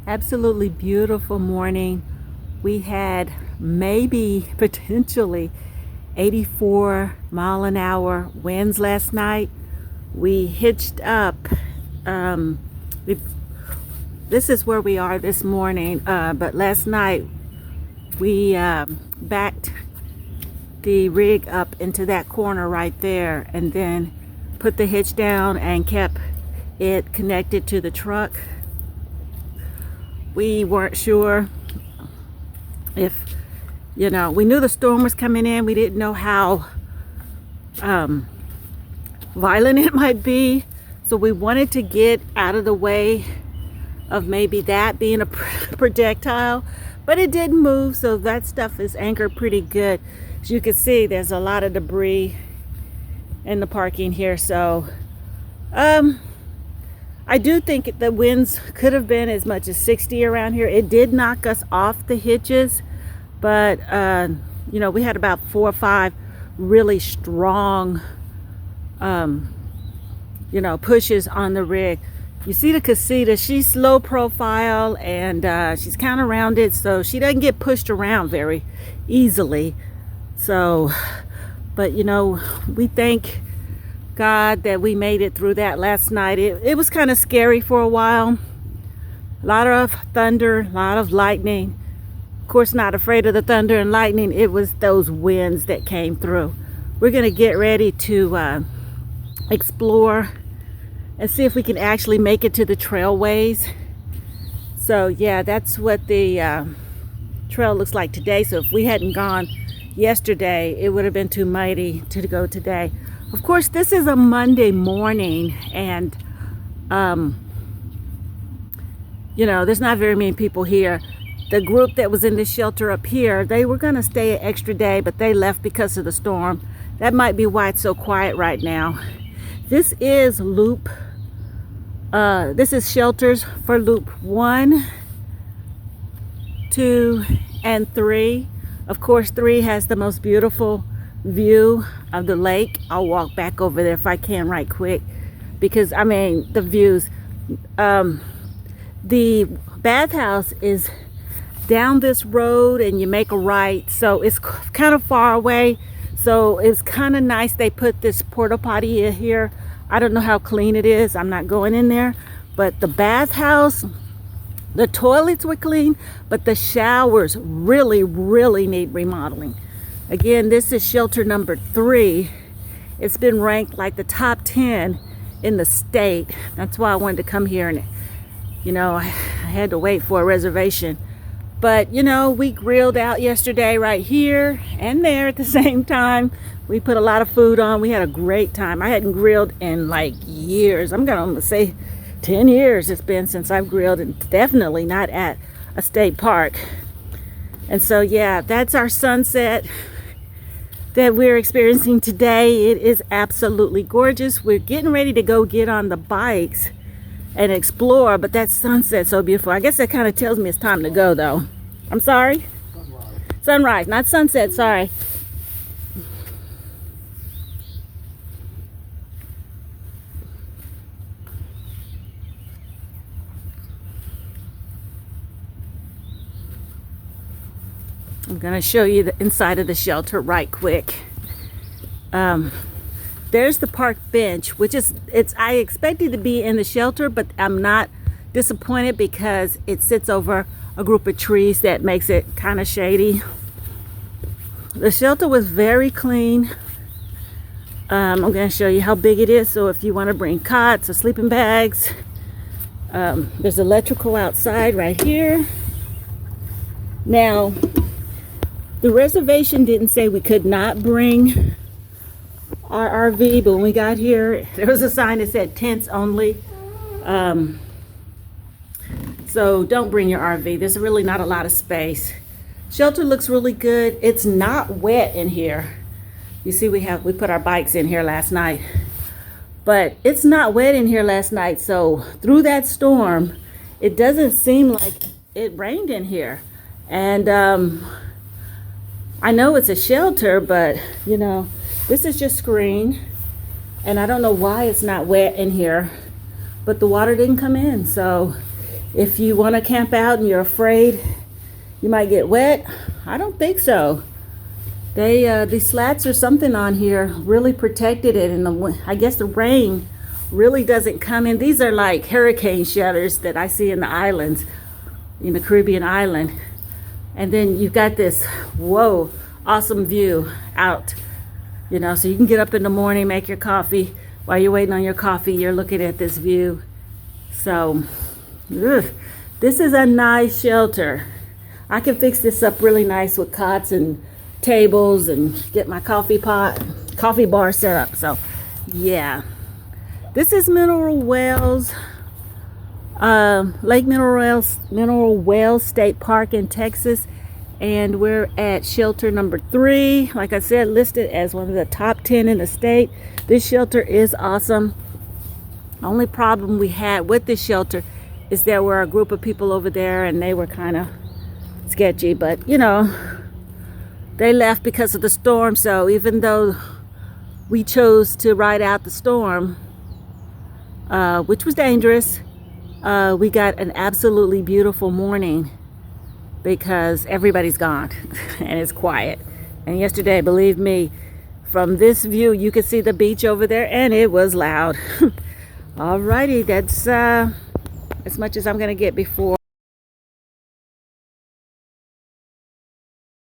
Absolutely beautiful morning. We had maybe potentially 84-mile-an-hour winds last night. We hitched up. Um, we, this is where we are this morning, but last night we backed the rig up into that corner right there and then put the hitch down and kept it connected to the truck. We weren't sure if, we knew the storm was coming in. We didn't know how violent it might be. So we wanted to get out of the way of maybe that being a projectile, but it didn't move. So that stuff is anchored pretty good. As you can see, there's a lot of debris in the parking here. So, I do think the winds could have been as much as 60 around here. It did knock us off the hitches, but we had about 4 or 5 really strong pushes on the rig. You see the Casita, she's low profile and she's kind of rounded, so she doesn't get pushed around very easily. So, but we thank God that we made it through that last night. It was kind of scary for a while. A lot of thunder, a lot of lightning. Of course, not afraid of the thunder and lightning. It was those winds that came through. We're going to get ready to explore and see if we can actually make it to the trailways. So yeah, that's what the trail looks like today. So if we hadn't gone yesterday, it would have been too mighty to go today. Of course, this is a Monday morning, and there's not very many people here. The group that was in the shelter up here, they were going to stay an extra day, but they left because of the storm. That might be why it's so quiet right now. This is loop. This is shelters for loop 1, 2, and 3. Of course, 3 has the most beautiful view of the lake. I'll walk back over there if I can right quick, because the views. The bathhouse is down this road and you make a right, so it's kind of far away. So it's kind of nice they put this porta potty in here. I don't know how clean it is. I'm not going in there, but the bathhouse, the toilets were clean, but the showers really need remodeling. Again, this is shelter number 3. It's been ranked like the top 10 in the state. That's why I wanted to come here, and I had to wait for a reservation. But we grilled out yesterday right here and there at the same time. We put a lot of food on. We had a great time. I hadn't grilled in like years. I'm gonna say 10 years it's been since I've grilled, and definitely not at a state park. And so yeah, that's our sunset that we're experiencing today. It is absolutely gorgeous. We're getting ready to go get on the bikes and explore, but that sunset's so beautiful. I guess that kind of tells me it's time to go, though. I'm sorry? Sunrise, not sunset, sorry. I'm gonna show you the inside of the shelter right quick. There's the park bench, which I expected to be in the shelter, but I'm not disappointed because it sits over a group of trees that makes it kind of shady. The shelter was very clean. I'm going to show you how big it is. So if you want to bring cots or sleeping bags, there's electrical outside right here. Now, the reservation didn't say we could not bring our RV, but when we got here, there was a sign that said tents only. So don't bring your RV. There's really not a lot of space. Shelter looks really good. It's not wet in here. You see, we put our bikes in here last night, but it's not wet in here last night. So through that storm, it doesn't seem like it rained in here. And I know it's a shelter, but this is just screen, and I don't know why it's not wet in here, but the water didn't come in. So If you want to camp out and you're afraid you might get wet, I don't think so. These slats or something on here really protected it, and I guess the rain really doesn't come in. These are like hurricane shutters that I see in the islands, in the Caribbean island. And then you've got this, whoa, awesome view out, you know, so you can get up in the morning, make your coffee. While you're waiting on your coffee, you're looking at this view. So, this is a nice shelter. I can fix this up really nice with cots and tables and get my coffee bar set up. So, yeah. This is Mineral Wells, Lake Mineral Wells State Park in Texas. And we're at shelter number 3. Like I said, listed as one of the top 10 in the state. This shelter is awesome. The only problem we had with this shelter is there were a group of people over there and they were kind of sketchy. But, you know, they left because of the storm. So even though we chose to ride out the storm, which was dangerous, we got an absolutely beautiful morning because everybody's gone and it's quiet. And yesterday, believe me, from this view you could see the beach over there and it was loud. Alrighty, that's as much as I'm gonna get before